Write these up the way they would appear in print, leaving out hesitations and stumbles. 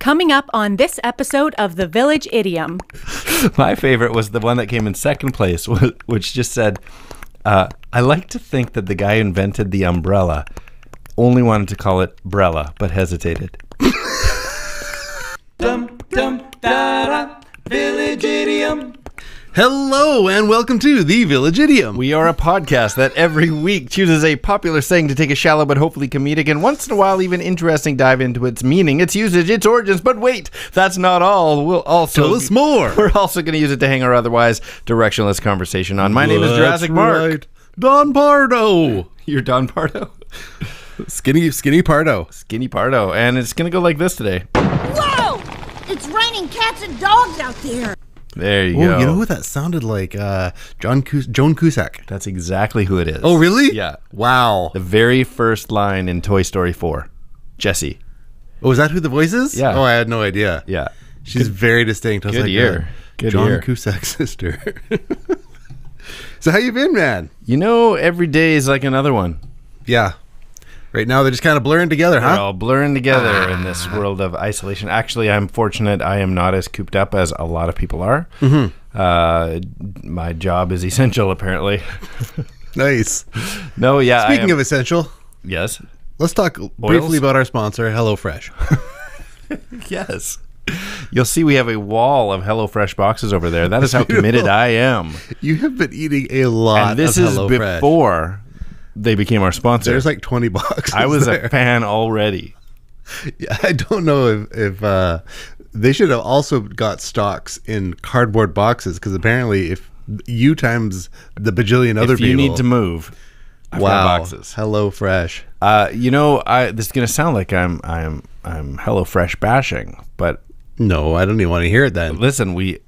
Coming up on this episode of The Village Idiom. My favorite was the one that came in second place, which just said, I like to think that the guy who invented the umbrella only wanted to call it brella, but hesitated. Dum dum da da, Village Idiom. Hello and welcome to The Village Idiom. We are a podcast that every week chooses a popular saying to take a shallow but hopefully comedic and once in a while even interesting dive into its meaning, its usage, its origins. But wait, that's not all. We'll also Tell us more. We're also going to use it to hang our otherwise directionless conversation on. My name is Jurassic Mark. Right. Don Pardo. You're Don Pardo. Skinny Pardo. Skinny Pardo, and it's going to go like this today. Whoa! It's raining cats and dogs out there. There you Oh, go. you know what that sounded like? Joan Cusack. That's exactly who it is. Oh, really? Yeah. Wow. The very first line in Toy Story 4. Jessie. Oh, is that who the voice is? Yeah. Oh, I had no idea. Yeah. She's very distinct. I was good like, ear. Good John ear. Cusack's sister. So how you been, man? You know, every day is like another one. Yeah. Right now they're just kind of blurring together, They're huh? all blurring together in this world of isolation. Actually, I'm fortunate I am not as cooped up as a lot of people are. Mm-hmm. My job is essential, apparently. Nice. No, yeah. Speaking of essential, yes. let's talk briefly about our sponsor, HelloFresh. Yes. You'll see we have a wall of HelloFresh boxes over there. That is how committed I am. You have been eating a lot And this of is HelloFresh. before they became our sponsor. There's like 20 boxes. I was there. a fan already. Yeah, I don't know if they should have also got stocks in cardboard boxes, because apparently if you times the bajillion other If you people need to move, I've wow, got boxes. HelloFresh. You know, this is gonna sound like I'm HelloFresh bashing, but No, I don't even want to hear it then. listen, we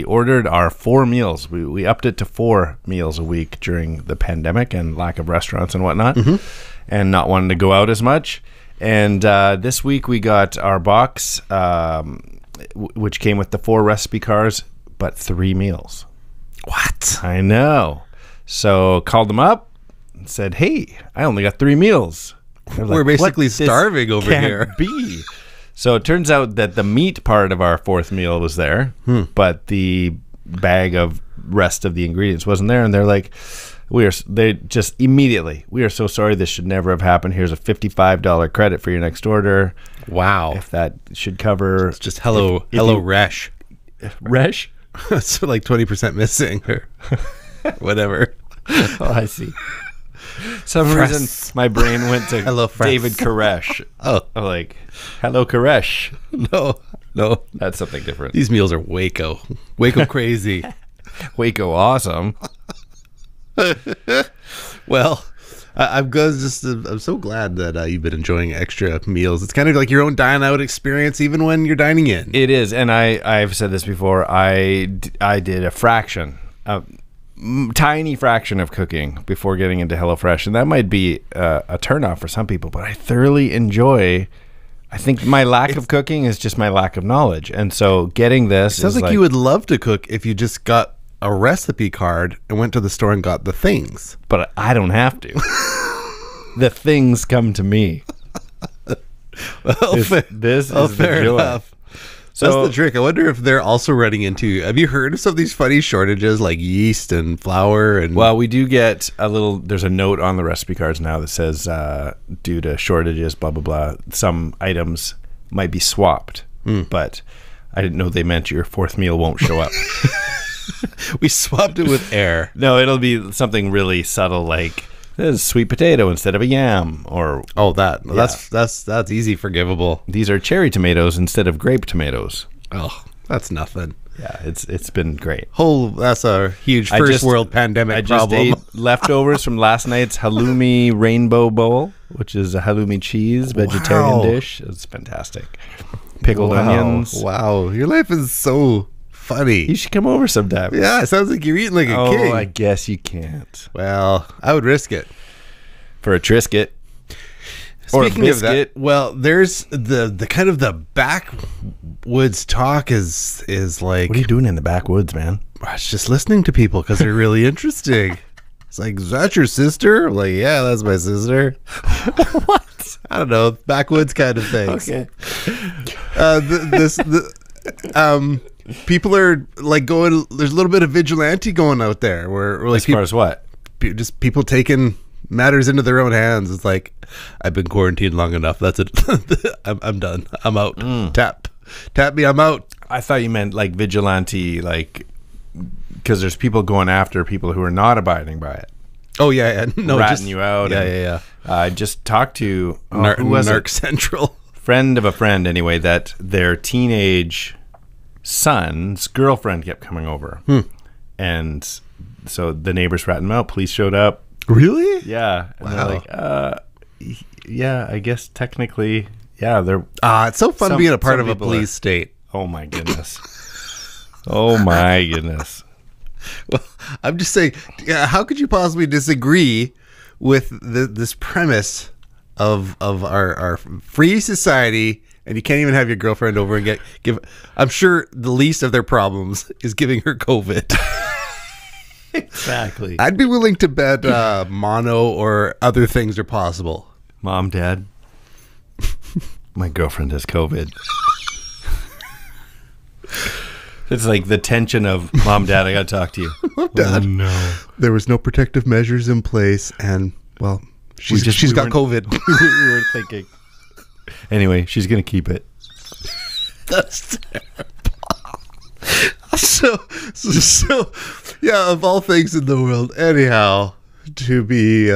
ordered our 4 meals. We upped it to 4 meals a week during the pandemic and lack of restaurants and whatnot, and not wanting to go out as much. And this week we got our box, which came with the 4 recipe cards, but 3 meals. What? I know. So called them up and said, "Hey, I only got 3 meals." They're We're like, basically "What? This starving over can't here." Be. So it turns out that the meat part of our 4th meal was there, but the bag of rest of the ingredients wasn't there. And they're like, they just immediately, "We are so sorry. This should never have happened. Here's a $55 credit for your next order. Wow. If that should cover." It's just HelloResh. Resh? So like 20% missing or whatever. Oh, I see. Some reason my brain went to Hello, Fresh. David Koresh. Oh. I'm like, hello, Koresh. No. That's something different. These meals are Waco crazy. Waco awesome. Well, I'm so glad that you've been enjoying extra meals. It's kind of like your own dine out experience, even when you're dining in. It is, and I've said this before. I did a fraction, tiny fraction of cooking before getting into HelloFresh, and that might be a turnoff for some people. But I thoroughly enjoy. I think my lack of cooking is just my lack of knowledge, and so getting this Sounds is like you would love to cook if you just got a recipe card and went to the store and got the things. But I don't have to. The things come to me. Well, This is the joy. enough. So That's the trick. I wonder if they're also running into. Have you heard of some of these funny shortages like yeast and flour and? well, we do get there's a note on the recipe cards now that says due to shortages, blah, blah, blah, some items might be swapped. But I didn't know they meant your 4th meal won't show up. we swapped it with air. No, it'll be something really subtle like this is sweet potato instead of a yam, or Oh, that's easy forgivable. these are cherry tomatoes instead of grape tomatoes. Oh, that's nothing. Yeah, it's been great. That's a huge I first just- world pandemic I just problem. ate leftovers from last night's halloumi rainbow bowl, which is a halloumi cheese vegetarian Wow. dish. It's fantastic. Pickled onions. Wow, your life is so funny. You should come over sometime. Yeah, it sounds like you're eating like a king. I guess you can't. Well, I would risk it. For a Triscuit. Or a Speaking of that, biscuit. well, there's the kind of the backwoods talk is like, What are you doing in the backwoods, man? I was just listening to people because they're really interesting. It's like, is that your sister? I'm like, yeah, that's my sister. What? I don't know, backwoods kind of things. Okay. People are like going. There's a little bit of vigilante going out there, where like As far as what? just people taking matters into their own hands. It's like, I've been quarantined long enough. That's it. I'm done. I'm out. Tap me. I'm out. I thought you meant like vigilante, like because there's people going after people who are not abiding by it. Oh yeah. No, ratting you out. Yeah. I just talked to who was Narc it? Central. Friend of a friend, anyway. That their teenage son's girlfriend kept coming over, and so the neighbors ratting them out. Police showed up. Really? Yeah. And Wow. they're like, yeah, I guess technically, yeah. They're. It's so fun being a part of a people police state. Oh my goodness. Oh my goodness. Well, I'm just saying, how could you possibly disagree with this premise of our free society? And you can't even have your girlfriend over and give. I'm sure the least of their problems is giving her COVID. Exactly. I'd be willing to bet mono or other things are possible. Mom, Dad, my girlfriend has COVID. It's like the tension of, Mom, Dad, I got to talk to you. Mom, Dad, Oh, no. there was no protective measures in place, and well, she's got COVID. We were thinking. Anyway, she's going to keep it. That's terrible. So, yeah, of all things in the world, anyhow, to be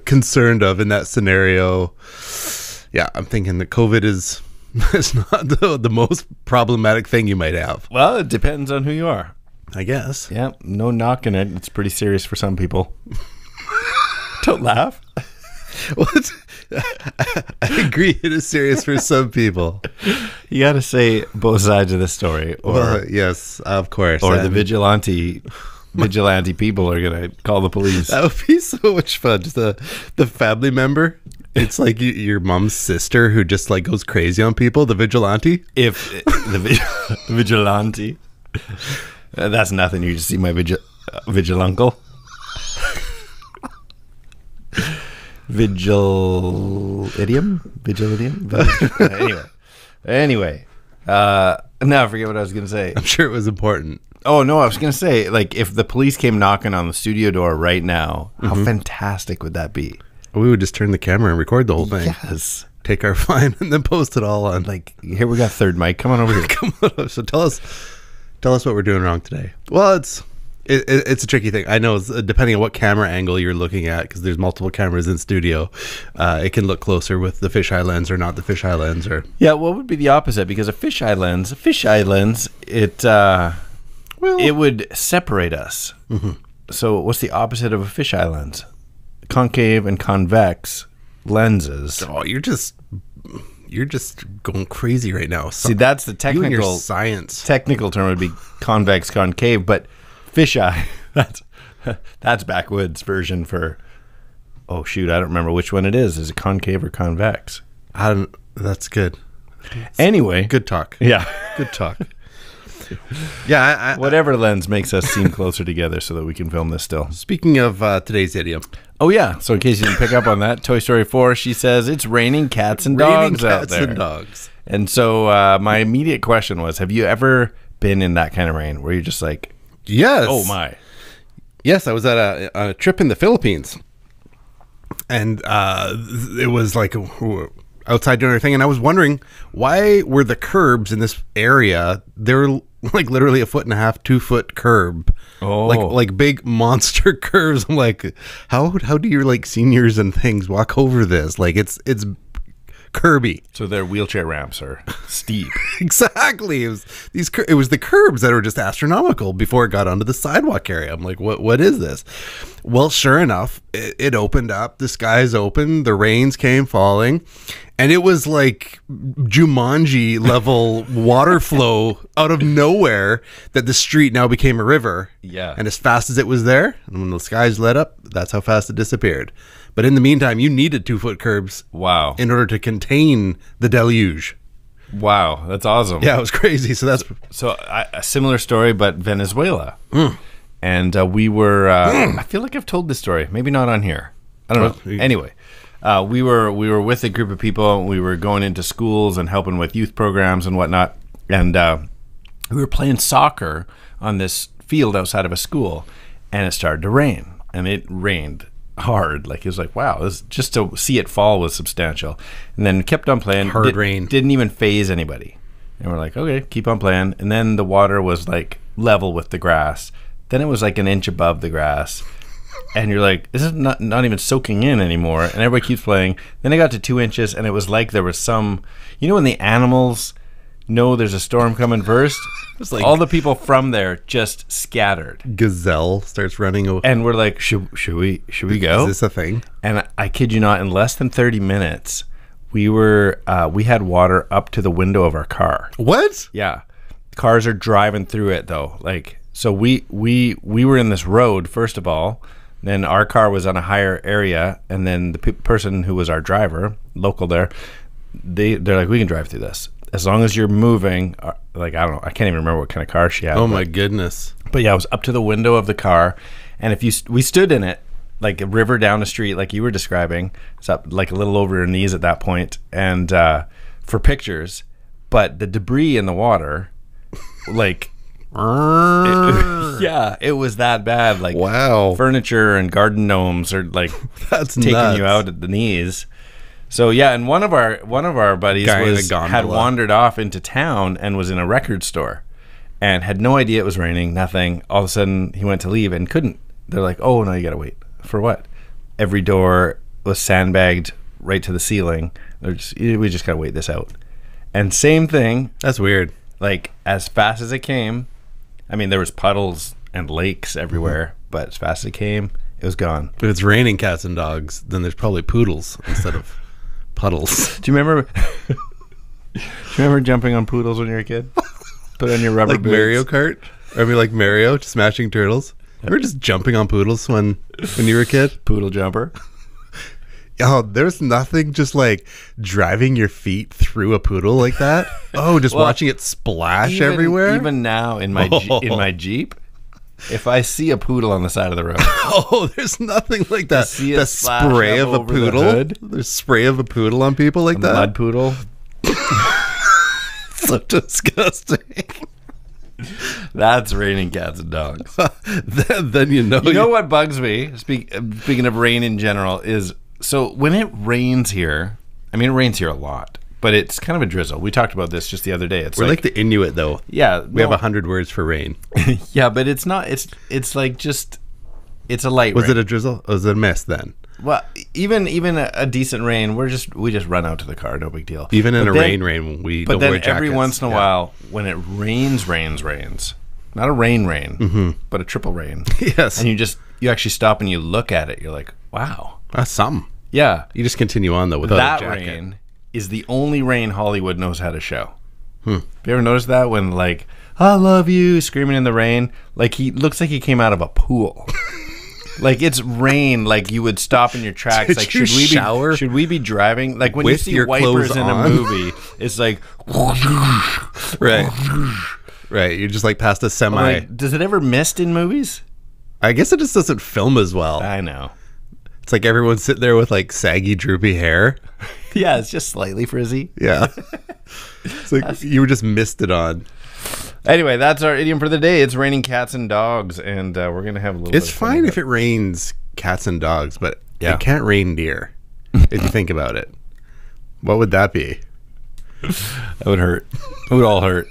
concerned of in that scenario, yeah, I'm thinking that COVID is not the most problematic thing you might have. Well, it depends on who you are. I guess. Yeah, no knocking it. It's pretty serious for some people. Don't laugh. Well, I agree. It is serious for some people. You got to say both sides of the story, or Well, yes, of course. or the And vigilante people are gonna call the police. that would be so much fun. Just the family member. It's like your mom's sister who just like goes crazy on people. The vigilante. If the vigilante, that's nothing. You just see my vigiluncle. Village Idiom? Anyway. Now I forget what I was going to say. I'm sure it was important. Oh, no, I was going to say, like, if the police came knocking on the studio door right now, how fantastic would that be? We would just turn the camera and record the whole thing. Yes. Take our fine and then post it all on. Like, here we got third mic. Come on over here. Come on. So tell us what we're doing wrong today. Well, it's a tricky thing. I know it's, depending on what camera angle you're looking at, because there's multiple cameras in studio, it can look closer with the fisheye lens or not the fisheye lens. Or Yeah, what would be the opposite? Because a fisheye lens, it would separate us. So what's the opposite of a fisheye lens? Concave and convex lenses. oh, you're just going crazy right now. See, that's the you and your technical science. technical term would be convex, concave, but fisheye, that's backwoods version for, oh shoot, I don't remember which one it is. Is it concave or convex? That's good. Anyway. Good talk. Yeah. Good talk. Yeah. Whatever lens makes us seem closer together so that we can film this still. Speaking of today's idiom, Oh, yeah. So in case you didn't pick up on that, Toy Story 4, she says, it's raining cats and dogs out there. and dogs. And so my immediate question was, have you ever been in that kind of rain where you're just like, Yes. oh my. Yes, I was at a trip in the Philippines, and it was like outside doing everything, and I was wondering why were the curbs in this area? They were like literally 1.5 2 foot curb, Oh. like big monster curves. I'm like, how do your like seniors and things walk over this? Like it's curby. So their wheelchair ramps are steep. Exactly. It was the curbs that were just astronomical before it got onto the sidewalk area. I'm like, what is this? Well, sure enough, it opened up. The skies opened. The rains came falling, and it was like Jumanji level water flow out of nowhere. That the street now became a river. Yeah. And as fast as it was there, and when the skies lit up, that's how fast it disappeared. But in the meantime, you needed 2 foot curbs. Wow. In order to contain the deluge. Wow. That's awesome. Yeah, it was crazy. So that's So a similar story, but Venezuela. And we were, I feel like I've told this story. Maybe not on here. I don't know. Anyway, we were with a group of people. We were going into schools and helping with youth programs and whatnot. And we were playing soccer on this field outside of a school, and it started to rain. And it rained hard. Like, it was like, wow, this, just to see it fall was substantial. And then kept on playing. Rain. Didn't even faze anybody. And we're like, okay, keep on playing. And then the water was like level with the grass. Then it was like an inch above the grass. And you're like, this is not even soaking in anymore. And everybody keeps playing. Then it got to 2 inches, and it was like there was some, you know, when the animals know there's a storm coming first, It's like all the people from there just scattered. Gazelle starts running away. And we're like, should we go? Is this a thing? And I kid you not, in less than 30 minutes, we had water up to the window of our car. What? Yeah. Cars are driving through it though. Like, so we were in this road, first of all, then our car was on a higher area, and then the person who was our driver, local there, they're like, we can drive through this as long as you're moving. Like, I don't know, I can't even remember what kind of car she had. Oh my goodness. But yeah, it was up to the window of the car, and we stood in it like a river down the street, like you were describing. It's up like a little over your knees at that point, and for pictures. But the debris in the water, like, it was that bad. Like, wow, furniture and garden gnomes are like that's taking nuts. you out at the knees. So yeah, and one of our buddies had wandered off into town and was in a record store and had no idea it was raining, nothing. All of a sudden he went to leave and couldn't. They're like, oh no, you gotta wait. For what? Every door was sandbagged right to the ceiling. We just gotta wait this out. And same thing. That's weird. Like, as fast as it came, I mean, there was puddles and lakes everywhere, but as fast as it came, it was gone. If it's raining cats and dogs, then there's probably poodles instead of puddles. Do you remember? Do you remember jumping on poodles when you were a kid? Put on your rubber like boots. Mario Kart? Or I mean, like Mario smashing turtles. You were just jumping on poodles when you were a kid. Poodle jumper. Oh, there's nothing just like driving your feet through a poodle like that. Oh, just watching it splash everywhere. Even now in my Jeep, if I see a poodle on the side of the road, oh, there's nothing like that. The spray of a poodle. There's spray of a poodle on people like that. Mud poodle. So disgusting. That's raining cats and dogs. then you know what bugs me. Speaking of rain in general, is so when it rains here. I mean, it rains here a lot, but it's kind of a drizzle. We talked about this just the other day. We're like the Inuit, though. Yeah, we have 100 words for rain. Yeah, but it's not. It's like just. It's a light. Was rain. it a drizzle? Or was it a mist then? Well, even a decent rain, we just run out to the car, no big deal. Even in rain, we don't wear jackets. But then every once in a while, when it rains, not a rain, but a triple rain. Yes, and you actually stop and you look at it, you're like, wow, that's something. Yeah, you just continue on though without that a jacket. Rain is the only rain Hollywood knows how to show. Have you ever noticed that when like I love you screaming in the rain, like he looks like he came out of a pool. Like it's rain, like you would stop in your tracks. Did like you shower? Should we be driving? Like when you see wipers in a movie, it's like right. You're just like past a semi. Like, does it ever mist in movies? I guess it just doesn't film as well. I know. It's like everyone's sitting there with like saggy, droopy hair. Yeah, it's just slightly frizzy. Yeah. It's like you were just misted on. Anyway, that's our idiom for the day. It's raining cats and dogs, and we're going to have a little It's fine if it rains cats and dogs, but it can't rain deer, if you think about it. What would that be? That would hurt. It would all hurt.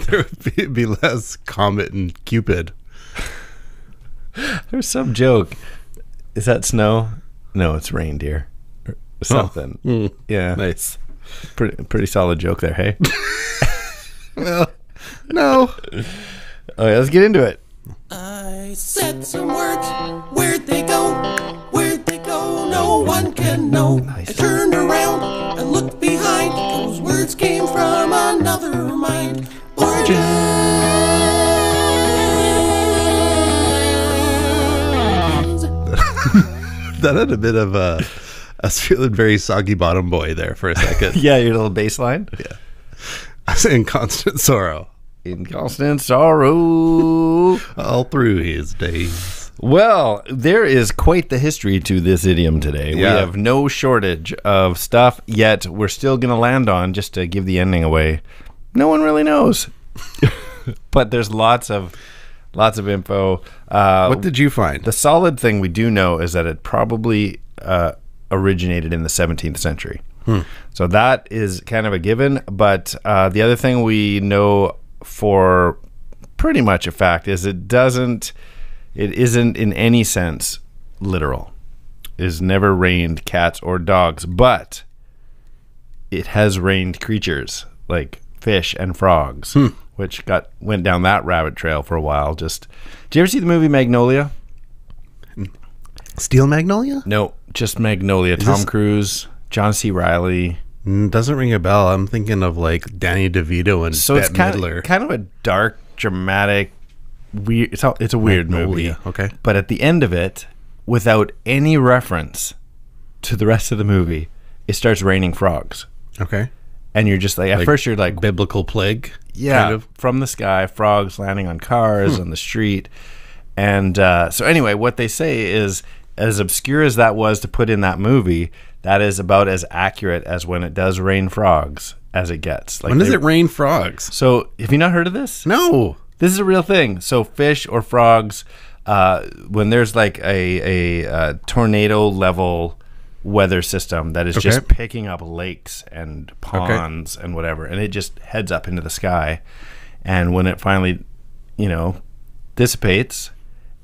There would be less Comet and Cupid. There's some joke. Is that snow? No, it's reindeer. Or something. Oh. Yeah. Nice. Pretty solid joke there, hey? Well, no. Okay, let's get into it. I said some words. Where'd they go? Where'd they go? No one can know. Nice. I turned around and looked behind. Those words came from another mind. Origin. That had a bit of I was feeling very Soggy Bottom Boy there for a second. Yeah, your little bass line. Yeah. I was in constant sorrow. In constant sorrow. All through his days. Well, there is quite the history to this idiom today. Yeah. We have no shortage of stuff, yet we're still going to land on, just to give the ending away, no one really knows. But there's lots of info. What did you find? The solid thing we do know is that it probably originated in the 17th century. So that is kind of a given. But the other thing we know for pretty much a fact is it isn't in any sense literal. It has never rained cats or dogs, but it has rained creatures like fish and frogs, which went down that rabbit trail for a while. Did you ever see the movie Magnolia? Steel Magnolia? No, just Magnolia. Tom Cruise, John C. Reilly. Doesn't ring a bell. I'm thinking of like Danny DeVito and So Bette it's Midler. kind of a dark, dramatic, weird. It's a weird movie. Magnolia, okay. But at the end of it, without any reference to the rest of the movie, it starts raining frogs. Okay. And you're just like, at first you're like, biblical plague. yeah, kind of. from the sky, frogs landing on cars on the street. And so anyway, what they say is, as obscure as that was to put in that movie, that is about as accurate as when it does rain frogs as it gets. Like When does it rain frogs? So have you not heard of this? No. This is a real thing. So fish or frogs, when there's like a tornado level weather system that is just picking up lakes and ponds and whatever, and it just heads up into the sky, and when it finally, dissipates,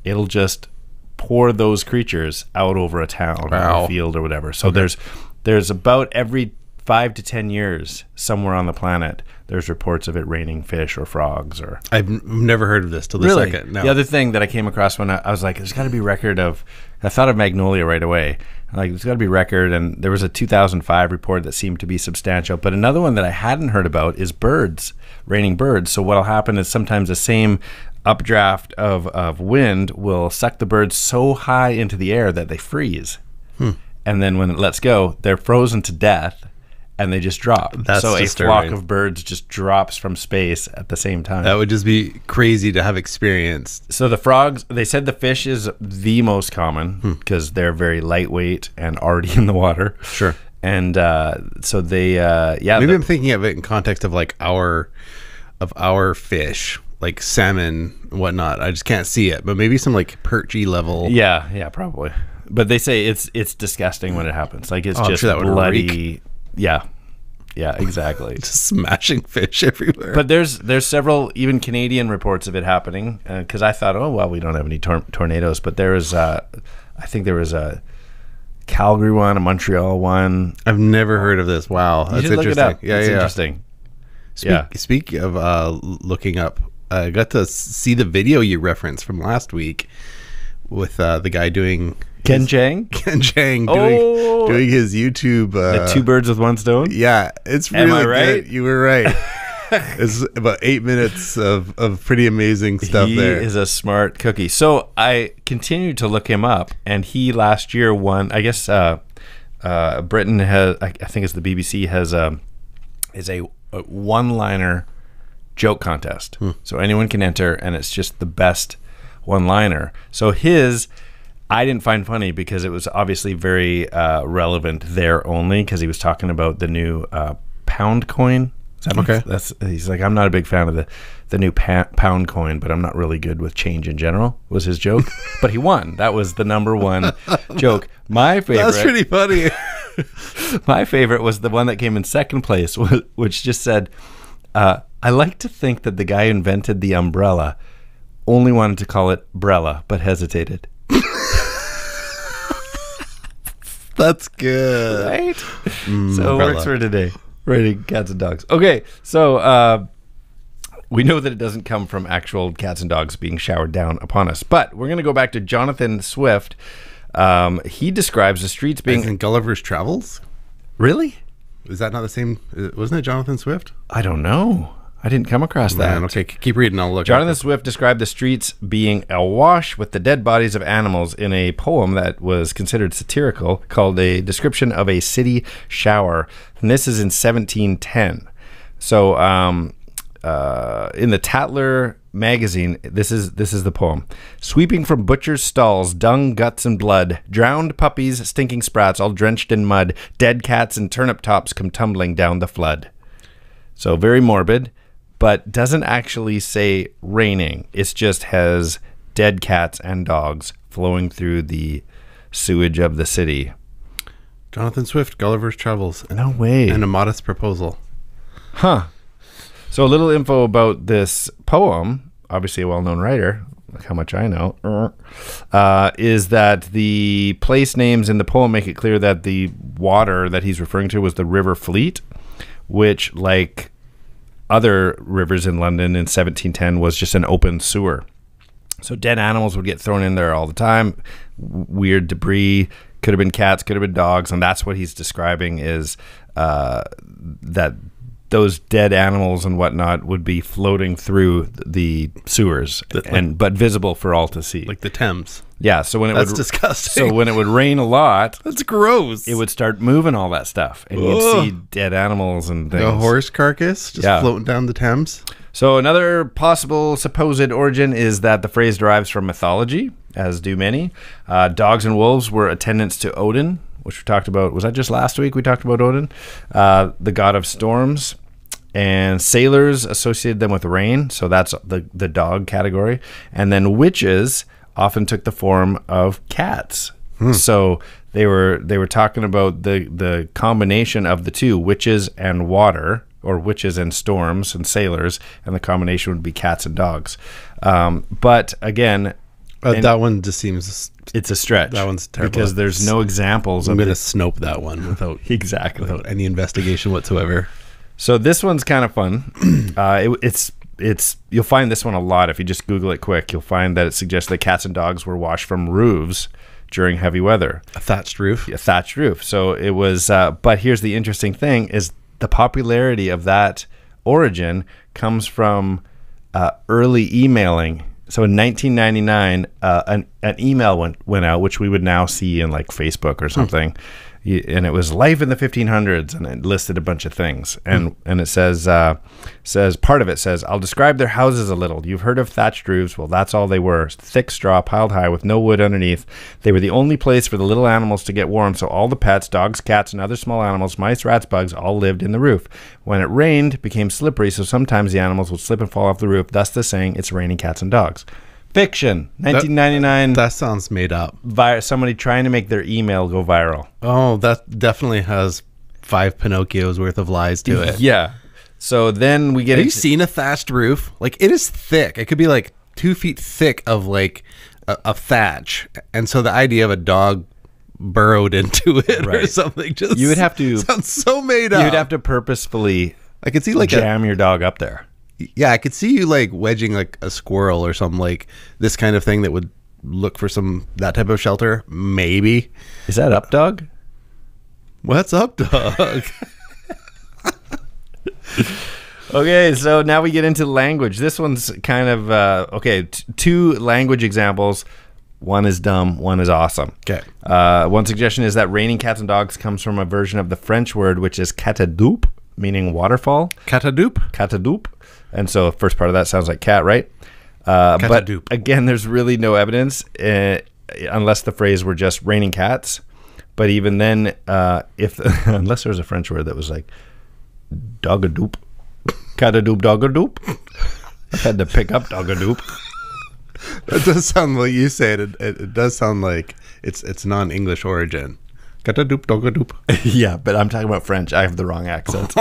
it'll just pour those creatures out over a town or a field or whatever. So there's about every 5 to 10 years somewhere on the planet there's reports of it raining fish or frogs. Or I've never heard of this till the second. No. The other thing that I came across when I was like, there's got to be record of, I thought of Magnolia right away. Like, there's got to be record, and there was a 2005 report that seemed to be substantial. But another one that I hadn't heard about is birds, raining birds. So what'll happen is sometimes the same updraft of wind will suck the birds so high into the air that they freeze. And then when it lets go, they're frozen to death, and they just drop. That's so disturbing. A flock of birds just drops from space at the same time. That would just be crazy to have experienced. So the frogs, they said the fish is the most common because they're very lightweight and already in the water. Sure. And so they, Maybe I'm thinking of it in context of like our fish, like salmon and whatnot. I just can't see it, but maybe some like perchy level. Yeah, probably. But they say it's disgusting when it happens. Like it's I'm just sure that would bloody. reek. Yeah, exactly. Just smashing fish everywhere. But there's several even Canadian reports of it happening, because I thought, oh well, we don't have any tornadoes, but there was I think there was a Calgary one, a Montreal one. I've never heard of this. Wow, that's You should interesting. look it up. Yeah, it's yeah. interesting. Speak of looking up, I got to see the video you referenced from last week with the guy doing Ken Chang doing his YouTube. The two birds with one stone. Yeah, it's Am really I right? good. You were right. It's about 8 minutes of pretty amazing stuff there. He is a smart cookie. So I continued to look him up, and he last year won. I guess Britain has. I think it's the BBC has is a one-liner joke contest. So anyone can enter, and it's just the best one-liner. So his, I didn't find funny because it was obviously very relevant there only because he was talking about the new pound coin. Okay. He's like, I'm not a big fan of the new pound coin, but I'm not really good with change in general, was his joke. But he won. That was the number one joke. My favorite. That's pretty funny. My favorite was the one that came in second place, which just said, I like to think that the guy who invented the umbrella only wanted to call it brella, but hesitated. That's good. Right? So it umbrella. works for today. Raining Cats and Dogs. Okay, so we know that it doesn't come from actual cats and dogs being showered down upon us, but we're going to go back to Jonathan Swift. He describes the streets Being being... in Gulliver's Travels? Really? Is that not the same? Wasn't it Jonathan Swift? I don't know. I didn't come across that. Man, okay, keep reading. I'll look. Jonathan Swift described the streets being awash with the dead bodies of animals in a poem that was considered satirical called A Description of a City Shower. And this is in 1710. So in the Tatler magazine, this is the poem. Sweeping from butchers' stalls, dung, guts, and blood, drowned puppies, stinking sprats, all drenched in mud, dead cats and turnip tops come tumbling down the flood. So very morbid, but doesn't actually say raining. It just has dead cats and dogs flowing through the sewage of the city. Jonathan Swift, Gulliver's Travels. No way. And A Modest Proposal. Huh. So a little info about this poem, obviously a well-known writer, like how much I know, is that the place names in the poem make it clear that the water that he's referring to was the River Fleet, which, like other rivers in London in 1710, was just an open sewer. So dead animals would get thrown in there all the time, weird debris, could have been cats, could have been dogs, and that's what he's describing is that those dead animals and whatnot would be floating through the sewers, but visible for all to see, like the Thames. Yeah, so when That's disgusting. So when it would rain a lot, That's gross. it would start moving all that stuff, and you'd see dead animals and things. A horse carcass just floating down the Thames. So another possible supposed origin is that the phrase derives from mythology, as do many. Dogs and wolves were attendants to Odin, which we talked about. Was that just last week we talked about Odin? The god of storms. And sailors associated them with rain, so that's the dog category. And then witches often took the form of cats. So they were talking about the combination of the two, witches and water, or witches and storms and sailors, and the combination would be cats and dogs. But again, that one just seems... It's a stretch. That one's terrible. Because there's no examples. I'm going to snope that one without any investigation whatsoever. So this one's kind of fun. It's you'll find this one a lot if you just Google it quick. You'll find that it suggests that cats and dogs were washed from roofs during heavy weather. A thatched roof? A thatched roof. So it was, but here's the interesting thing is the popularity of that origin comes from early emailing. So in 1999, an email went out, which we would now see in like Facebook or something. And it was life in the 1500s, and it listed a bunch of things. And it says part of it says, I'll describe their houses a little. You've heard of thatched roofs. Well, that's all they were. Thick straw piled high with no wood underneath. They were the only place for the little animals to get warm. So all the pets, dogs, cats, and other small animals, mice, rats, bugs, all lived in the roof. When it rained, it became slippery. So sometimes the animals would slip and fall off the roof. Thus the saying, it's raining cats and dogs. Fiction, 1999. That sounds made up. Somebody trying to make their email go viral. Oh, that definitely has 5 Pinocchios worth of lies to it. Yeah. So then we get... Have you seen a thatched roof? Like, it is thick. It could be like 2 feet thick of like a thatch. And so the idea of a dog burrowed into it or something just... You would have to... Sounds so made up. You would have to purposefully I could see like jam your dog up there. Yeah, I could see you like wedging like a squirrel or something, like this kind of thing that would look for that type of shelter. Maybe. Is that up, dog? What's up, dog? Okay, so now we get into language. This one's kind of, two language examples. One is dumb, one is awesome. Okay. One suggestion is that raining cats and dogs comes from a version of the French word, which is catadoupe, meaning waterfall. Catadoupe? Catadoupe. And so the first part of that sounds like cat, right? But again, there's really no evidence unless the phrase were just raining cats. But even then, unless there was a French word that was like dogadoop, catadoop, dogadoop. I had to pick up dogadoop. That does sound like you say it. It does sound like it's non-English origin. Catadoop, dogadoop. Yeah, but I'm talking about French. I have the wrong accent.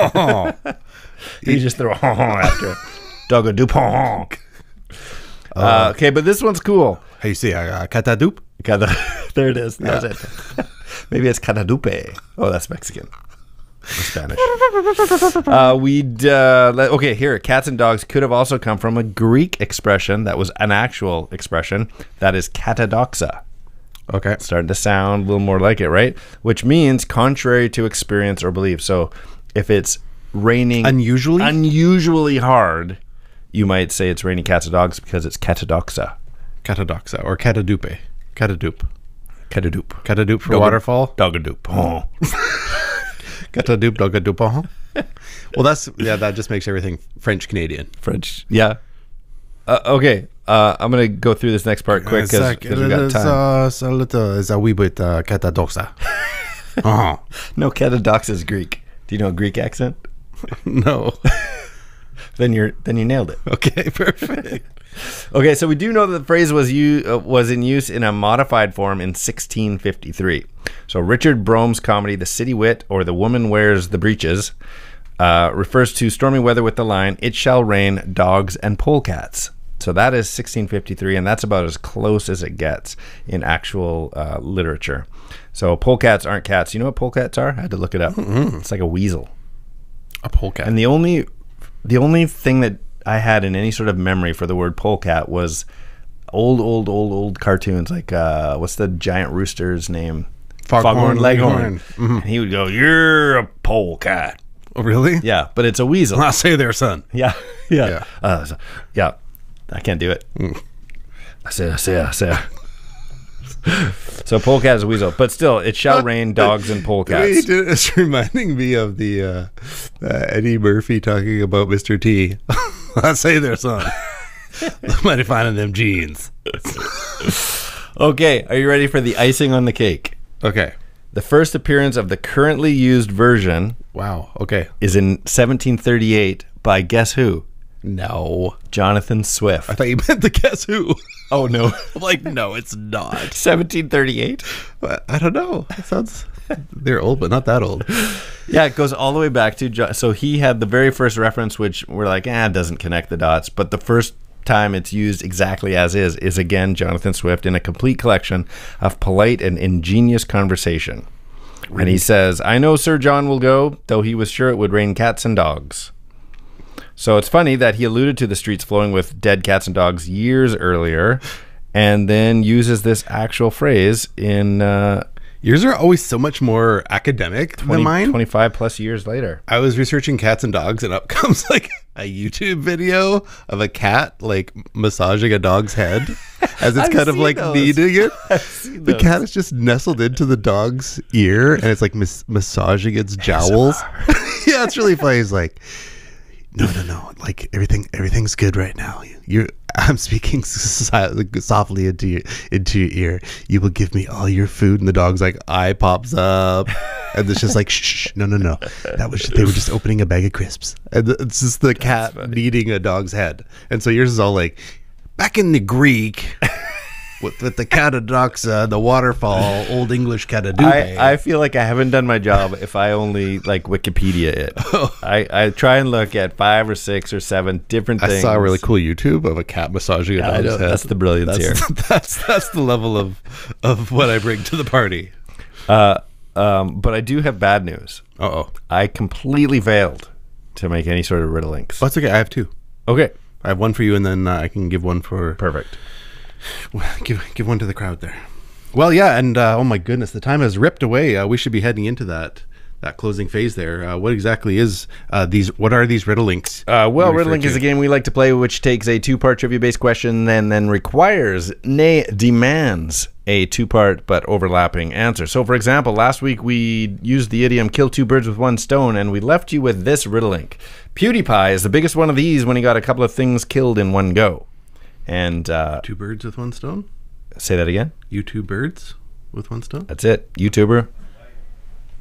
You just throw after it. Dogadoop. Okay, but this one's cool. How you say catadoop? There it is. That's it. Maybe it's catadupe. Oh, that's Mexican. Or Spanish. Okay, here. Cats and dogs could have also come from a Greek expression that was an actual expression. That is katadoxa. Okay. It's starting to sound a little more like it, right? Which means contrary to experience or belief. So if it's raining unusually hard, you might say it's raining cats and dogs because it's katadoxa. Katadoxa or catadoupe. Catadoop. Catadoop. Catadoop for waterfall? Dogadoop. Oh. Catadoop, dogadoop. Well, that just makes everything French Canadian. French. Yeah. Okay. I'm going to go through this next part quick because we got time. It's a wee bit Cat.And.Dogs. No, Cat.And.Dogs is Greek. Do you know a Greek accent? No. Then you nailed it. Okay, perfect. Okay, so we do know that the phrase was in use in a modified form in 1653. So Richard Brome's comedy, The City Wit, or The Woman Wears the Breeches, refers to stormy weather with the line, "It shall rain dogs and polecats." So that is 1653, and that's about as close as it gets in actual literature. So polecats aren't cats. You know what polecats are? I had to look it up. It's like a weasel. A polecat. And the only thing that I had in any sort of memory for the word polecat was old cartoons, like what's the giant rooster's name? Foghorn Leghorn. Mm-hmm. And he would go, "You're a polecat." Oh, really? Yeah, but it's a weasel. I'll say there, son. Yeah. I can't do it. I say. So polecat is a weasel, but still, it shall rain dogs and polecats. It's reminding me of the Eddie Murphy talking about Mr. T. I say there, son. Mighty fine in them jeans. Okay, are you ready for the icing on the cake? Okay. The first appearance of the currently used version Wow. Okay. is in 1738 by guess who? No. Jonathan Swift. I thought you meant the Guess Who. Oh, no. I'm like, no, it's not. 1738? I don't know. It sounds... They're old, but not that old. Yeah, it goes all the way back to... So he had the very first reference, which we're like, it doesn't connect the dots. But the first time it's used exactly as is again Jonathan Swift in a complete collection of polite and ingenious conversation. And he says, "I know Sir John will go, though he was sure it would rain cats and dogs." So it's funny that he alluded to the streets flowing with dead cats and dogs years earlier, and then uses this actual phrase in... Yours are always so much more academic than mine. 25 plus years later. I was researching cats and dogs, and up comes like a YouTube video of a cat like massaging a dog's head as it's kind of like kneading it. The cat is just nestled into the dog's ear, and it's like massaging its jowls. Yeah, it's really funny. He's like, no, like everything's good right now. I'm speaking softly into your ear. You will give me all your food, and the dog's like, eye pops up, and it's just like, shh, no. They were just opening a bag of crisps, and it's just the cat kneading a dog's head. And so yours is all like, back in the Greek. With the Cat.And.Dogs, the waterfall, Old English Cat.A.Do. I feel like I haven't done my job if I only like Wikipedia it. I try and look at 5 or 6 or 7 different things. I saw a really cool YouTube of a cat massaging a dog's head. That's the brilliance here. That's the level of what I bring to the party. But I do have bad news. Uh-oh. I completely failed to make any sort of riddle-links. Oh, that's okay. I have 2. Okay. I have one for you, and then I can give one for... Perfect. Give one to the crowd there. Well, yeah, and oh my goodness, the time has ripped away. We should be heading into that closing phase there. What exactly is these? What are these riddle links? Well, riddle link is a game we like to play, which takes a 2-part trivia-based question and then requires, nay, demands a 2-part but overlapping answer. So, for example, last week we used the idiom "kill 2 birds with 1 stone," and we left you with this riddle link: PewDiePie is the biggest one of these when he got a couple of things killed in one go. And 2 birds with 1 stone? Say that again. You 2 birds with 1 stone? That's it. YouTuber.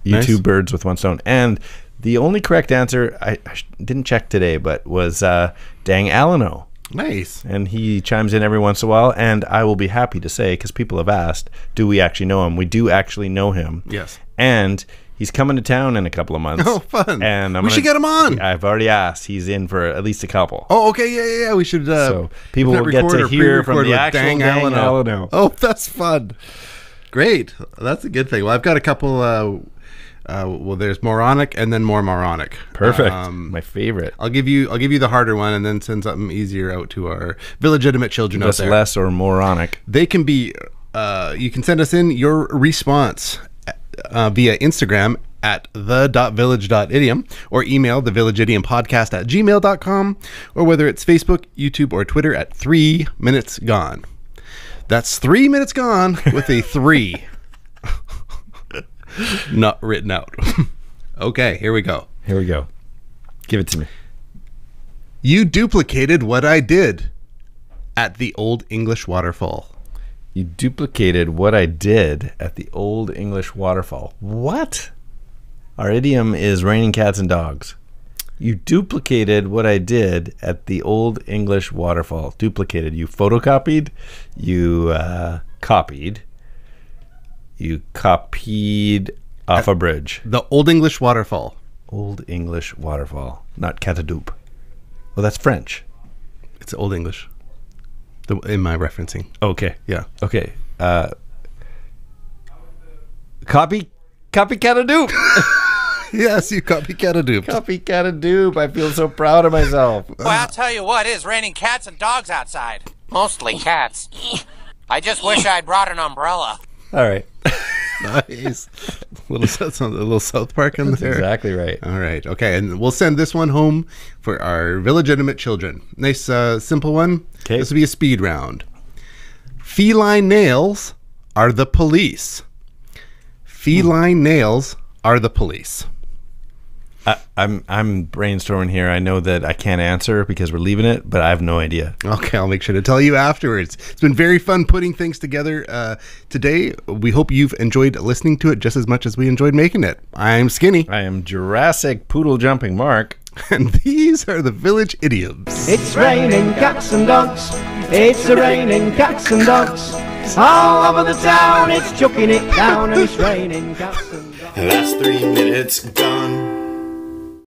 Nice. 2 birds with 1 stone. And the only correct answer, I didn't check today, but was Dang Alano. Nice. And he chimes in every once in a while, and I will be happy to say, because people have asked, do we actually know him? We do actually know him. Yes. And he's coming to town in a couple of months. Oh, fun. And we should get him on. I've already asked. He's in for at least a couple. Oh, okay. Yeah. We should. So people will get to hear from the actual Dang Alano. Oh, that's fun. Great. That's a good thing. Well, I've got a couple. Well, there's moronic and then more moronic. Perfect. My favorite. I'll give you the harder one, and then send something easier out to our illegitimate children out there. Less or moronic. They can be. You can send us in your response via Instagram at the.village.idiom, or email thevillageidiompodcast at gmail.com, or whether it's Facebook, YouTube, or Twitter at 3 Minutes Gone. That's 3 minutes gone with a 3. Not written out. Okay, here we go. Give it to me. You duplicated what I did at the Old English Waterfall. You duplicated what I did at the Old English Waterfall. What? Our idiom is raining cats and dogs. You duplicated what I did at the Old English Waterfall. Duplicated. You photocopied. You copied. You copied off a bridge. The Old English Waterfall. Old English Waterfall. Not catadoop. Well, that's French. It's Old English. In my referencing. Okay. Yeah. Okay. Copy catadoop. Yes, you copycat-a-doop. Copycat-a-doop. I feel so proud of myself. Well, I'll tell you what, it's raining cats and dogs outside. Mostly cats. I just wish I'd brought an umbrella. All right. Nice. A little South Park in there. Exactly right. All right. Okay. And we'll send this one home for our illegitimate children. Nice, simple one. Okay. This will be a speed round. Feline nails are the police. Feline nails are the police. I'm brainstorming here. I know that I can't answer because we're leaving it, but I have no idea. Okay, I'll make sure to tell you afterwards. It's been very fun putting things together today. We hope you've enjoyed listening to it just as much as we enjoyed making it. I'm Skinny. I am Jurassic Poodle Jumping Mark. And these are the Village Idioms. It's raining cats and dogs. It's raining cats and dogs. All over the town, it's chucking it down, and it's raining cats and dogs. Last 3 minutes gone.